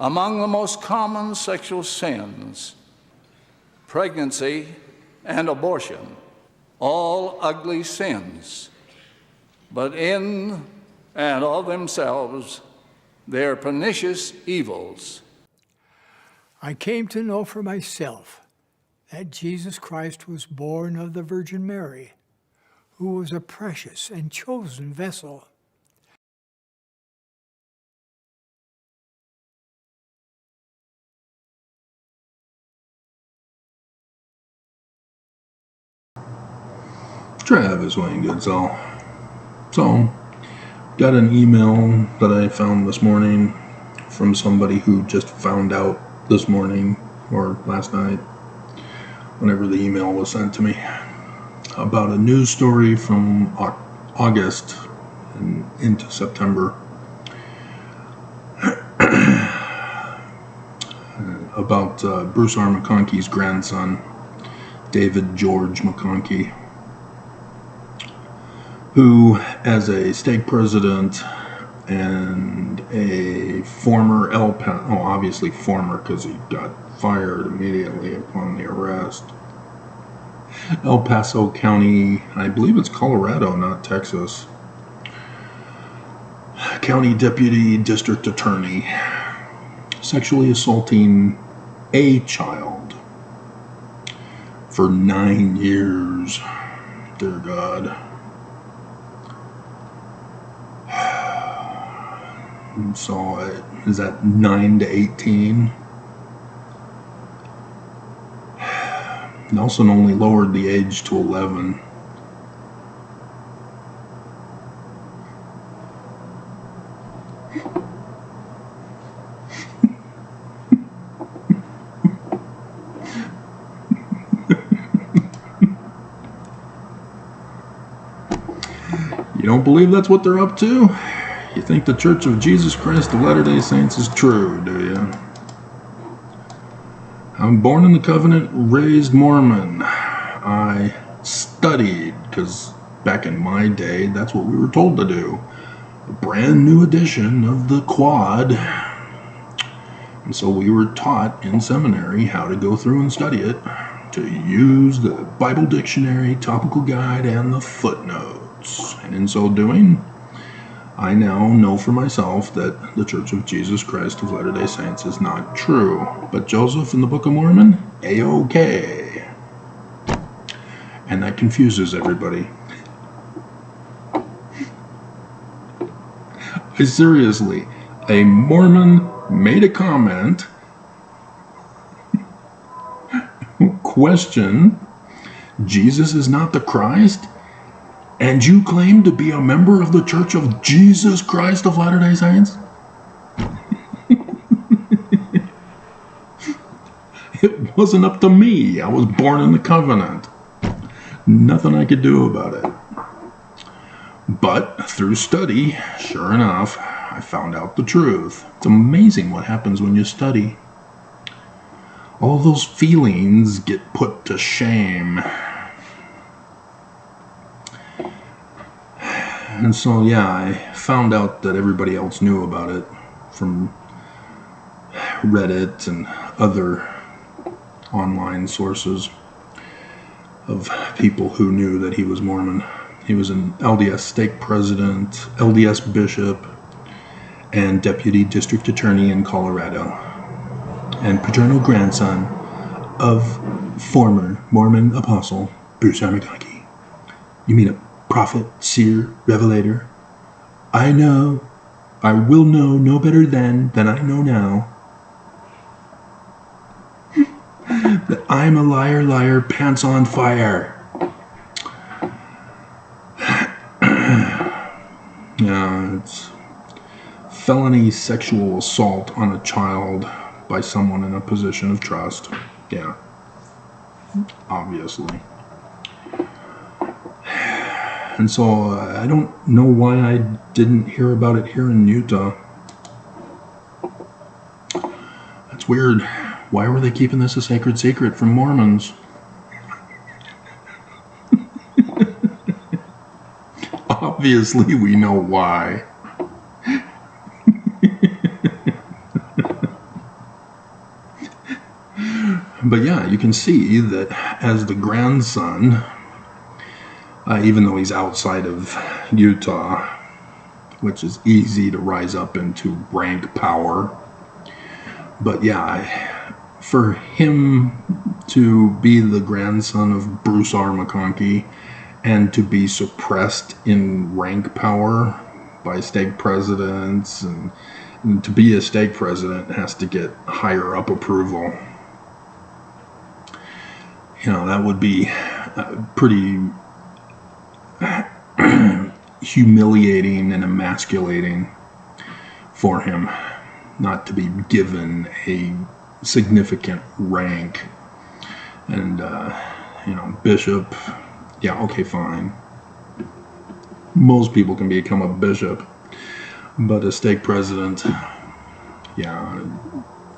Among the most common sexual sins, pregnancy and abortion, all ugly sins, but in and of themselves, they're pernicious evils. I came to know for myself that Jesus Christ was born of the Virgin Mary, who was a precious and chosen vessel. Travis Wayne Goodsell. So, got an email that I found this morning from somebody who just found out this morning or last night, whenever the email was sent to me, about a news story from August and into September about Bruce R. McConkey's grandson, David George McConkey, who, as a stake president and a former obviously former because he got fired immediately upon the arrest, El Paso County, I believe it's Colorado, not Texas, County Deputy District Attorney, sexually assaulting a child for 9 years. Dear God. So, is that 9 to 18? Nelson only lowered the age to 11. You don't believe that's what they're up to? You think the Church of Jesus Christ of Latter-day Saints is true, do you? I'm born in the covenant, raised Mormon. I studied, because back in my day, that's what we were told to do. A brand new edition of the Quad. And so we were taught in seminary how to go through and study it, to use the Bible dictionary, topical guide, and the footnotes. And in so doing, I now know for myself that the Church of Jesus Christ of Latter-day Saints is not true. But Joseph in the Book of Mormon, A-OK. And that confuses everybody. Seriously, a Mormon made a comment, question, Jesus is not the Christ? And you claim to be a member of the Church of Jesus Christ of Latter-day Saints? It wasn't up to me. I was born in the covenant. Nothing I could do about it. But through study, sure enough, I found out the truth. It's amazing what happens when you study. All those feelings get put to shame. And so, yeah, I found out that everybody else knew about it from Reddit and other online sources of people who knew that he was Mormon. He was an LDS stake president, LDS bishop, and deputy district attorney in Colorado, and paternal grandson of former Mormon apostle Bruce R. McConkey. You mean a prophet, seer, revelator? I will know no better than I know now. That I'm a liar, liar, pants on fire. Yeah, it's felony sexual assault on a child by someone in a position of trust. Yeah, obviously. And so I don't know why I didn't hear about it here in Utah. That's weird. Why were they keeping this a sacred secret from Mormons? Obviously, we know why. But yeah, you can see that as the grandson, even though he's outside of Utah, which is easy to rise up into rank power, but yeah, for him to be the grandson of Bruce R. McConkie and to be suppressed in rank power by stake presidents, and to be a stake president has to get higher up approval. That would be pretty humiliating and emasculating for him not to be given a significant rank. And, bishop, yeah, okay, fine. Most people can become a bishop, but a stake president, yeah,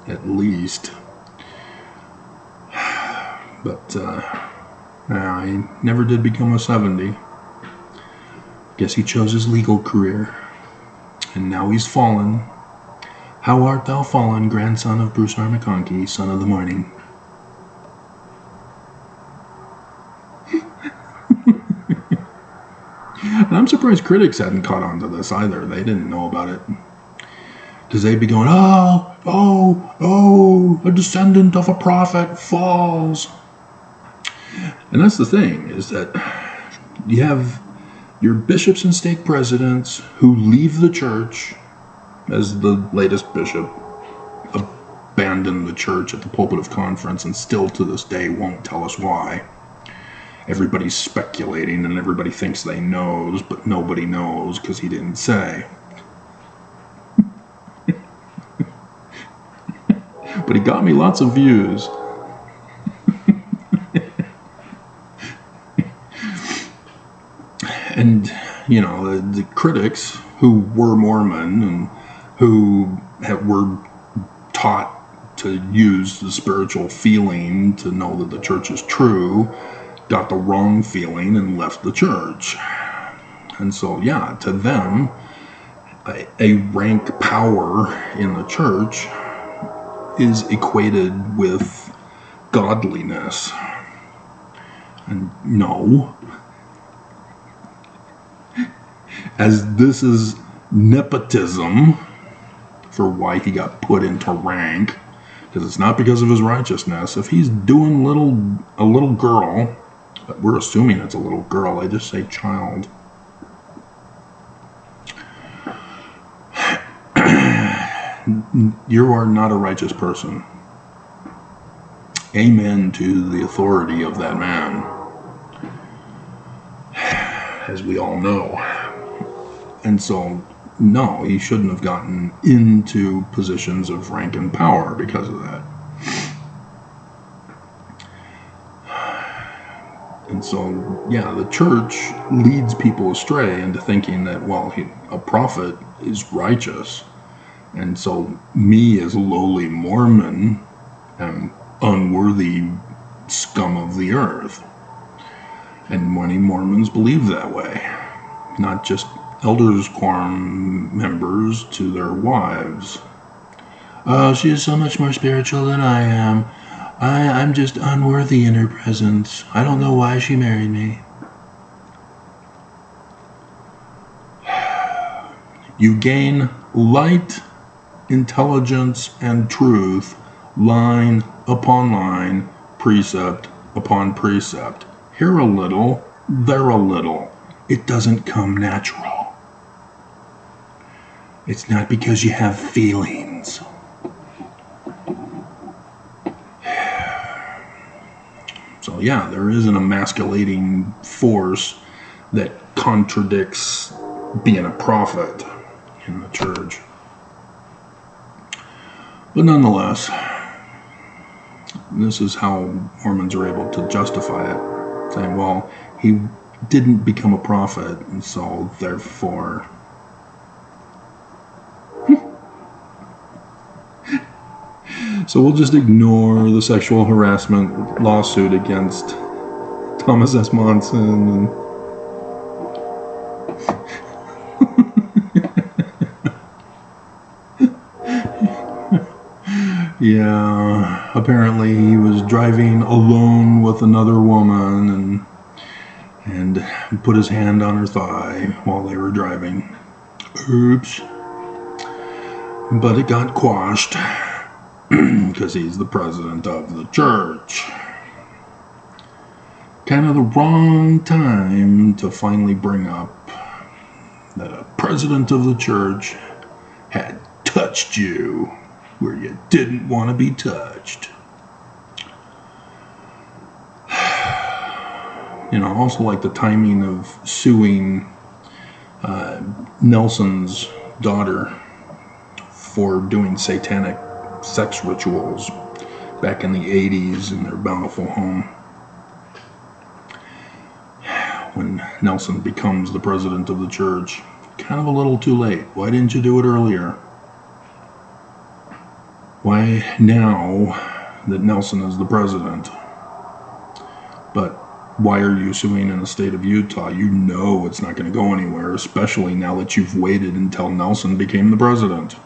at least. But he never did become a 70. Guess he chose his legal career, and now he's fallen. How art thou fallen, grandson of Bruce R. McConkie, son of the morning? And I'm surprised critics hadn't caught on to this either. They didn't know about it. Because they'd be going, a descendant of a prophet falls. And that's the thing, is that you have your bishops and stake presidents who leave the church, as the latest bishop abandoned the church at the pulpit of conference and still to this day won't tell us why. Everybody's speculating and everybody thinks they knows, but nobody knows because he didn't say. But he got me lots of views. And, the critics who were Mormon and who were taught to use the spiritual feeling to know that the church is true, got the wrong feeling and left the church. And so, yeah, to them, a rank power in the church is equated with godliness. And no, as this is nepotism for why he got put into rank, because it's not because of his righteousness. If he's doing a little girl, we're assuming it's a little girl, I just say child. You are not a righteous person. Amen to the authority of that man, as we all know. And so, no, he shouldn't have gotten into positions of rank and power because of that. And so, yeah, the church leads people astray into thinking that, a prophet is righteous. And so me as a lowly Mormon am unworthy scum of the earth. And many Mormons believe that way. Not just elders quorum members to their wives. She is so much more spiritual than I am. I'm just unworthy in her presence. I don't know why she married me. You gain light, intelligence, and truth, line upon line, precept upon precept. Here a little, there a little. It doesn't come natural. It's not because you have feelings. So yeah, there is an emasculating force that contradicts being a prophet in the church. But nonetheless, this is how Mormons are able to justify it, saying, he didn't become a prophet, and so therefore... So we'll just ignore the sexual harassment lawsuit against Thomas S. Monson and yeah. apparently he was driving alone with another woman and put his hand on her thigh while they were driving. Oops. But it got quashed because he's the president of the church. Kind of the wrong time to finally bring up that a president of the church had touched you where you didn't want to be touched. Also like the timing of suing Nelson's daughter for doing satanic sex rituals back in the 80s in their bountiful home. When Nelson becomes the president of the church, kind of a little too late. Why didn't you do it earlier? Why now that Nelson is the president? But why are you suing in the state of Utah? You know it's not going to go anywhere, especially now that you've waited until Nelson became the president.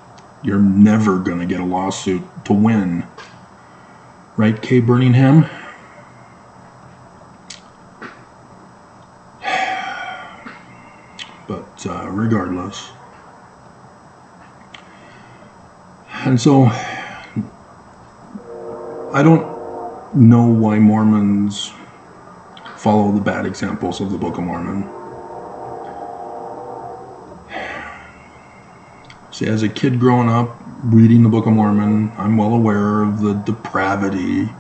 You're never going to get a lawsuit to win. Right, Kay Birmingham? But regardless. And so, I don't know why Mormons follow the bad examples of the Book of Mormon. See, as a kid growing up, reading the Book of Mormon, I'm well aware of the depravity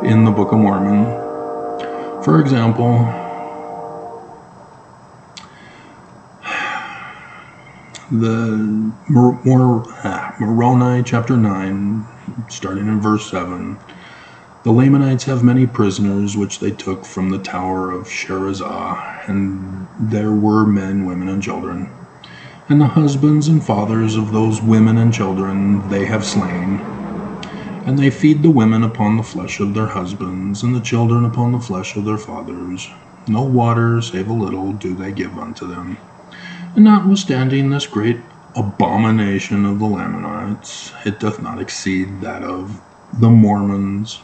in the Book of Mormon. For example, the Moroni chapter 9, starting in verse 7, the Lamanites have many prisoners which they took from the tower of Sherazah, and there were men, women, and children. And the husbands and fathers of those women and children they have slain. And they feed the women upon the flesh of their husbands, and the children upon the flesh of their fathers. No water, save a little, do they give unto them. And notwithstanding this great abomination of the Lamanites, it doth not exceed that of the Mormons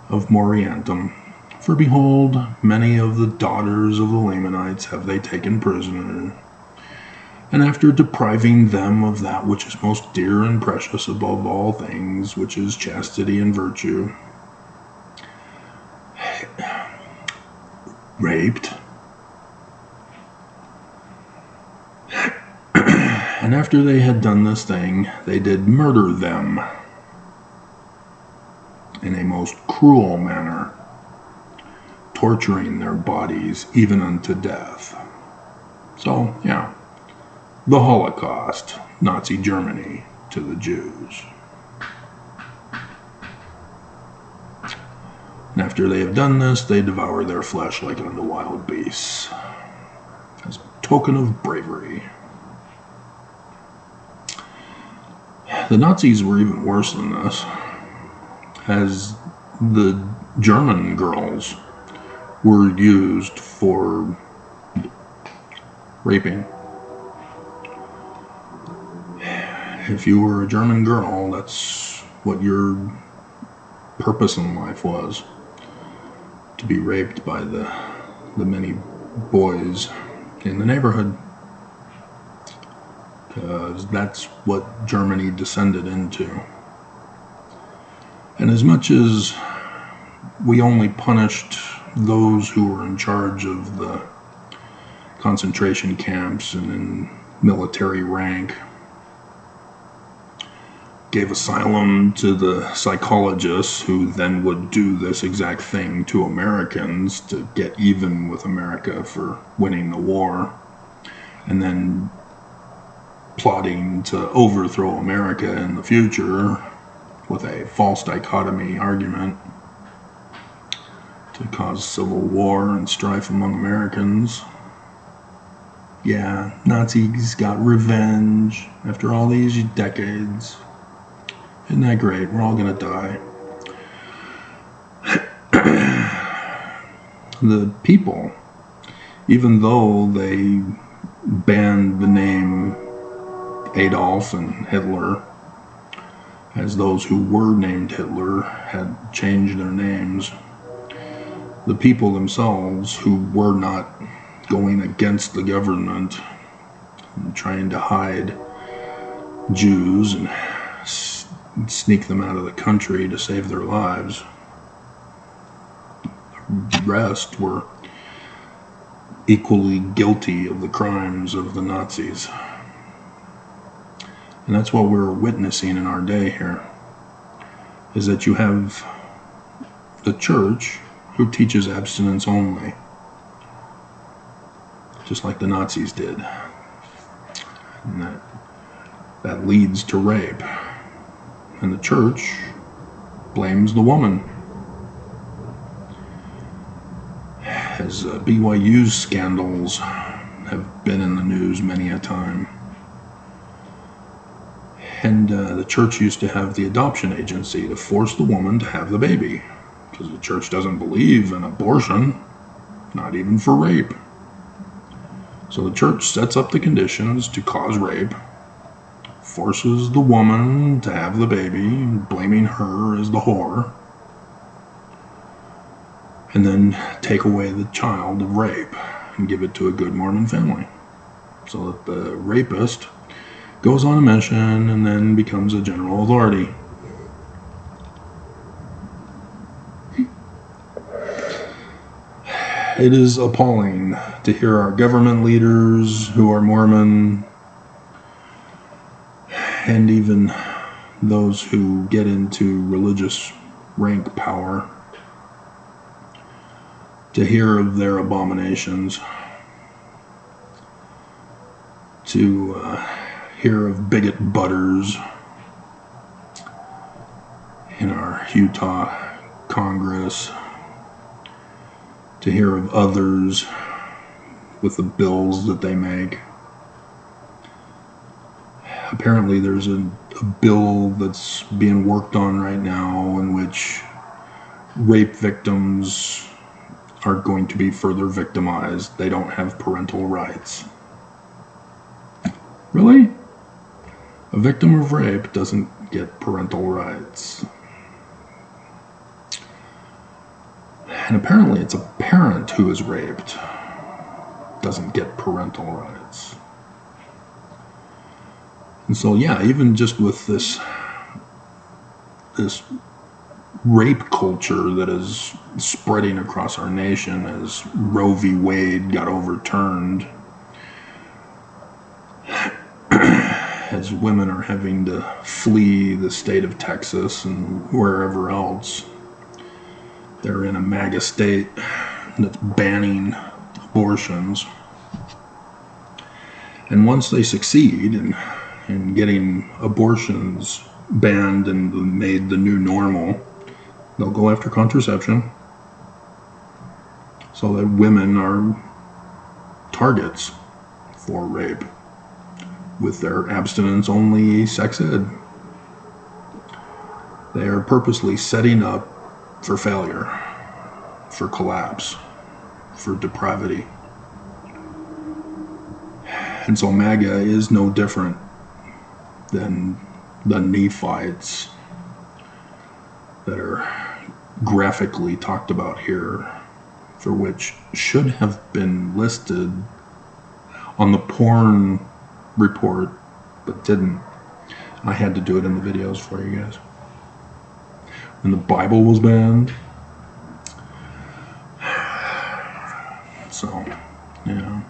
of Moriantum. For behold, many of the daughters of the Lamanites have they taken prisoner. And after depriving them of that which is most dear and precious above all things, which is chastity and virtue, raped. And after they had done this thing, they did murder them in a most cruel manner, torturing their bodies even unto death. So, yeah, the Holocaust, Nazi Germany to the Jews. And after they have done this, they devour their flesh like unto wild beasts, as a token of bravery. The Nazis were even worse than this, as the German girls were used for raping. If you were a German girl, that's what your purpose in life was, to be raped by the many boys in the neighborhood, because that's what Germany descended into. And as much as we only punished those who were in charge of the concentration camps and in military rank, gave asylum to the psychologists who then would do this exact thing to Americans to get even with America for winning the war, and then plotting to overthrow America in the future with a false dichotomy argument to cause civil war and strife among Americans. Yeah, Nazis got revenge after all these decades. Isn't that great? We're all gonna die. The people, even though they banned the name Adolf and Hitler as those who were named Hitler had changed their names, the people themselves who were not going against the government and trying to hide Jews and sneak them out of the country to save their lives, the rest were equally guilty of the crimes of the Nazis. And that's what we're witnessing in our day here, is that you have the church who teaches abstinence only, just like the Nazis did. And that leads to rape. And the church blames the woman. As BYU's scandals have been in the news many a time. And the church used to have the adoption agency to force the woman to have the baby, because the church doesn't believe in abortion, not even for rape. So the church sets up the conditions to cause rape, forces the woman to have the baby, blaming her as the whore, and then take away the child of rape and give it to a good Mormon family, so that the rapist goes on a mission and then becomes a general authority. It is appalling to hear our government leaders who are Mormon, and even those who get into religious rank power, to hear of their abominations, to hear of bigot butters in our Utah Congress, to hear of others with the bills that they make. Apparently there's a bill that's being worked on right now in which rape victims are going to be further victimized. They don't have parental rights. Really? A victim of rape doesn't get parental rights. And apparently it's a parent who is raped doesn't get parental rights. And so, yeah, even just with this rape culture that is spreading across our nation as Roe v. Wade got overturned, as women are having to flee the state of Texas and wherever else. They're in a MAGA state that's banning abortions. And once they succeed in getting abortions banned and made the new normal, they'll go after contraception, so that women are targets for rape with their abstinence-only sex ed. They are purposely setting up for failure, for collapse, for depravity. And so MAGA is no different than the Nephites that are graphically talked about here, for which should have been listed on the porn report, but didn't. I had to do it in the videos for you guys. When the Bible was banned. So, yeah.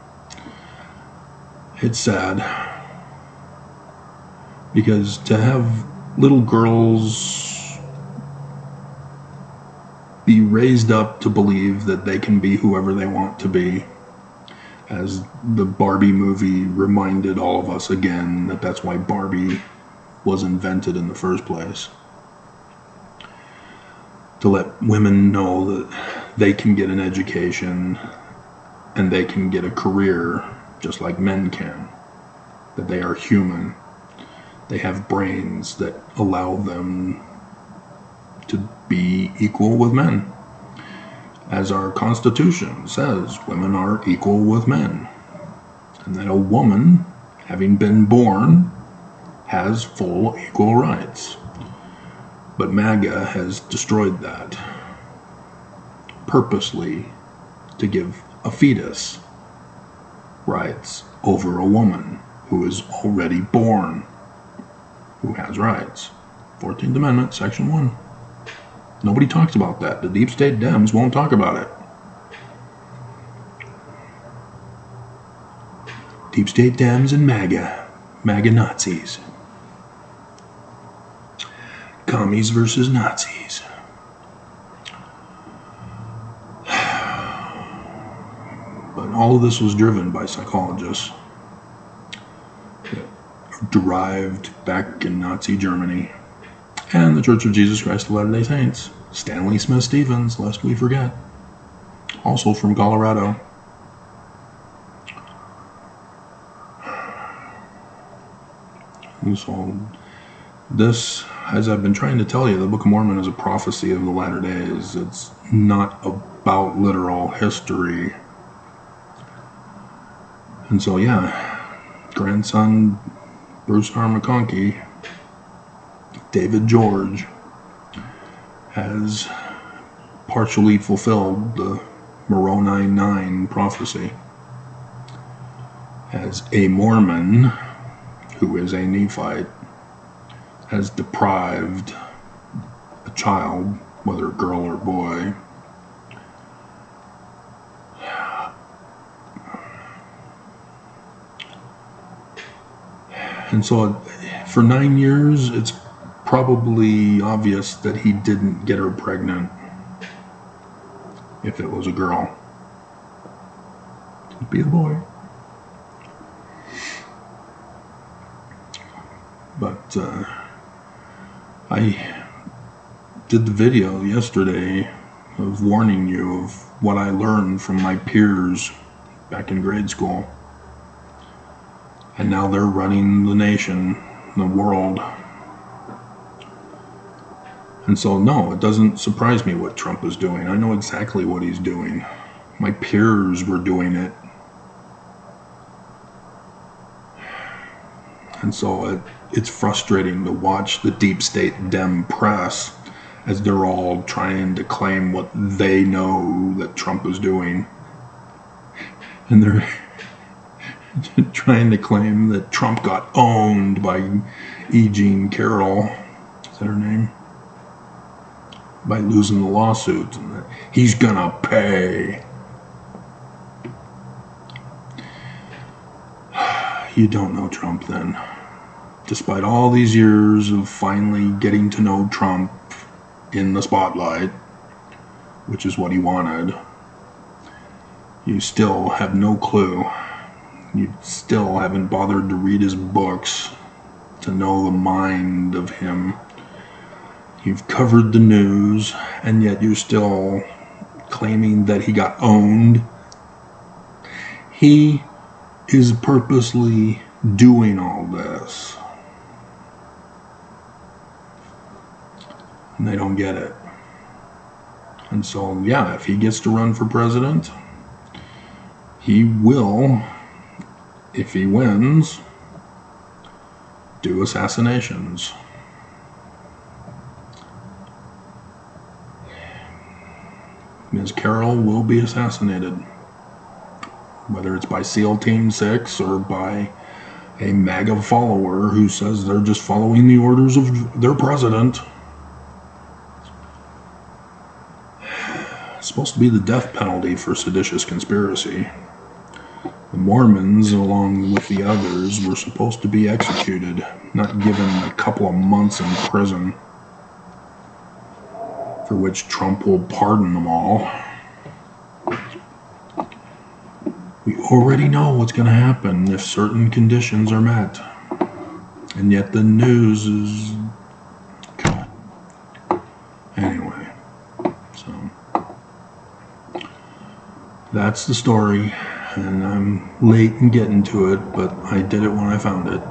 It's sad. Because to have little girls be raised up to believe that they can be whoever they want to be, as the Barbie movie reminded all of us again that that's why Barbie was invented in the first place. To let women know that they can get an education and they can get a career just like men can. That they are human. They have brains that allow them to be equal with men. As our Constitution says, women are equal with men. And that a woman, having been born, has full equal rights. But MAGA has destroyed that purposely to give a fetus rights over a woman who is already born, who has rights. 14th Amendment, Section 1. Nobody talks about that. The deep state Dems won't talk about it. Deep state Dems and MAGA Nazis. Commies versus Nazis. But all of this was driven by psychologists derived back in Nazi Germany and the Church of Jesus Christ of Latter-day Saints. Stanley Smith Stevens, lest we forget, also from Colorado. And so this, as I've been trying to tell you, the Book of Mormon is a prophecy of the latter days. It's not about literal history. And so, yeah, grandson Bruce R. McConkie, David George, has partially fulfilled the Moroni 9 prophecy. As a Mormon, who is a Nephite, has deprived a child, whether girl or boy, and so for 9 years, it's probably obvious that he didn't get her pregnant if it was a girl. It'd be a boy. But I did the video yesterday of warning you of what I learned from my peers back in grade school. And now they're running the nation, the world. And so, no, it doesn't surprise me what Trump is doing. I know exactly what he's doing. My peers were doing it. And so it's frustrating to watch the deep state Dem press as they're all trying to claim what they know that Trump is doing. And they're trying to claim that Trump got owned by E. Jean Carroll, is that her name? By losing the lawsuit, and that he's gonna pay. You don't know Trump then. Despite all these years of finally getting to know Trump in the spotlight, which is what he wanted, you still have no clue. You still haven't bothered to read his books to know the mind of him. You've covered the news, and yet you're still claiming that he got owned. He is purposely doing all this. And they don't get it. And so, yeah, if he gets to run for president, he will, if he wins, do assassinations. Ms. Carroll will be assassinated, whether it's by SEAL Team 6 or by a MAGA follower who says they're just following the orders of their president. It's supposed to be the death penalty for seditious conspiracy. The Mormons, along with the others, were supposed to be executed, not given a couple of months in prison, for which Trump will pardon them all. We already know what's going to happen if certain conditions are met. And yet the news is... God. Anyway, so that's the story. And I'm late in getting to it, but I did it when I found it.